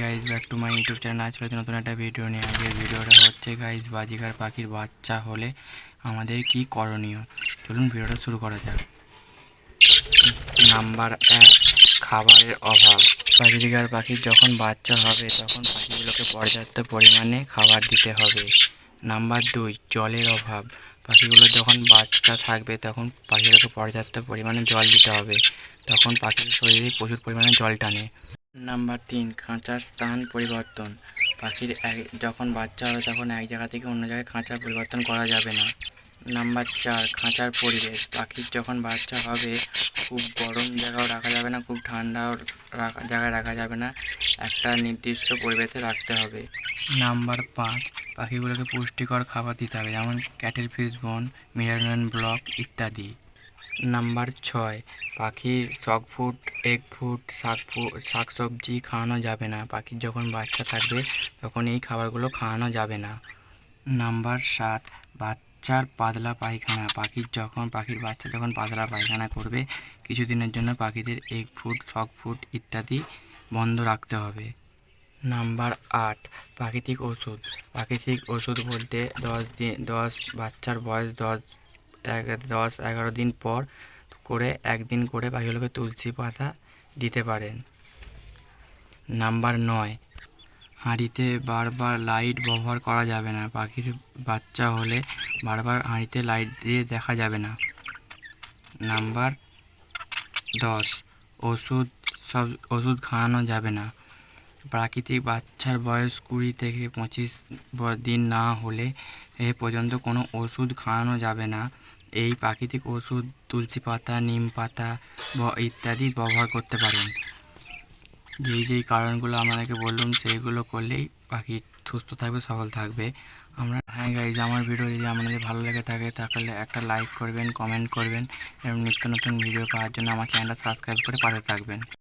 Guys back to my YouTube channel. আজ চলে নতুন একটা ভিডিও নিয়ে। আগের ভিডিওটা হচ্ছে গাইজ বাজিকার পাখির বাচ্চা হলে আমাদের কি করণীয়। চলুন ভিডিওটা শুরু করা যাক। নাম্বার 1, খাবারের অভাব। বাজিকার পাখির যখন বাচ্চা হবে তখন পাখিগুলোকে পর্যাপ্ত পরিমাণে খাবার দিতে হবে। নাম্বার 2, জলের অভাব। পাখিগুলো যখন বাচ্চা থাকবে তখন পাখিগুলোকে পর্যাপ্ত পরিমাণে জল দিতে হবে, তখন পাখির শরীরে প্রচুর পরিমাণে জল টানে। নাম্বার 3, খাঁচার স্থান পরিবর্তন। পাখির যখন বাচ্চা হবে তখন এক জায়গা থেকে অন্য জায়গায় খাঁচা পরিবর্তন করা যাবে না। নাম্বার 4, খাঁচার পরিবেশ। পাখির যখন বাচ্চা হবে খুব গরম জায়গাও রাখা যাবে না, খুব ঠান্ডাও জায়গায় রাখা যাবে না, একটা নির্দিষ্ট পরিবেশে রাখতে হবে। নাম্বার 5, পাখিগুলোকে পুষ্টিকর খাবার দিতে হবে, যেমন ক্যাটেল ফিশ বোন, মিনারেল ব্লক ইত্যাদি। নাম্বার 6, পাখির চক ফুড, এগ ফুড, শাক সবজি খাওয়ানো যাবে না। পাখির যখন বাচ্চা থাকবে তখন এই খাবারগুলো খাওয়ানো যাবে না। নাম্বার 7, বাচ্চার পাতলা পায়খানা। পাখির বাচ্চা যখন পাতলা পায়খানা করবে কিছুদিনের জন্য পাখিদের এগ ফুড, শক ফুড ইত্যাদি বন্ধ রাখতে হবে। নাম্বার 8, প্রাকৃতিক ওষুধ। প্রাকৃতিক ওষুধ বলতে বাচ্চার বয়স 10-11 দিন পর করে একদিন করে পাখিগুলোকে তুলসী পাতা দিতে পারেন। নাম্বার 9, হাঁড়িতে বারবার লাইট ব্যবহার করা যাবে না। পাখির বাচ্চা হলে বারবার হাঁড়িতে লাইট দিয়ে দেখা যাবে না। নাম্বার 10, ওষুধ খাওয়ানো যাবে না। প্রাকৃতিক বাচ্চার বয়স 20 থেকে 25 দিন না হলে এ পর্যন্ত কোনো ওষুধ খাওয়ানো যাবে না। এই প্রাকৃতিক ওষুধ তুলসী পাতা, নিম পাতা ইত্যাদি ব্যবহার করতে পারেন। যেই কারণগুলো আমাদেরকে বললাম সেইগুলো করলেই পাখি সুস্থ থাকবে, সবল থাকবে। হ্যাঁ গাইজ, আমার ভিডিও যদি আপনাদের ভালো লেগে থাকে তাহলে একটা লাইক করবেন, কমেন্ট করবেন এবং নিত্য নতুন ভিডিও পাওয়ার জন্য আমার চ্যানেলটা সাবস্ক্রাইব করে পাশে থাকবেন।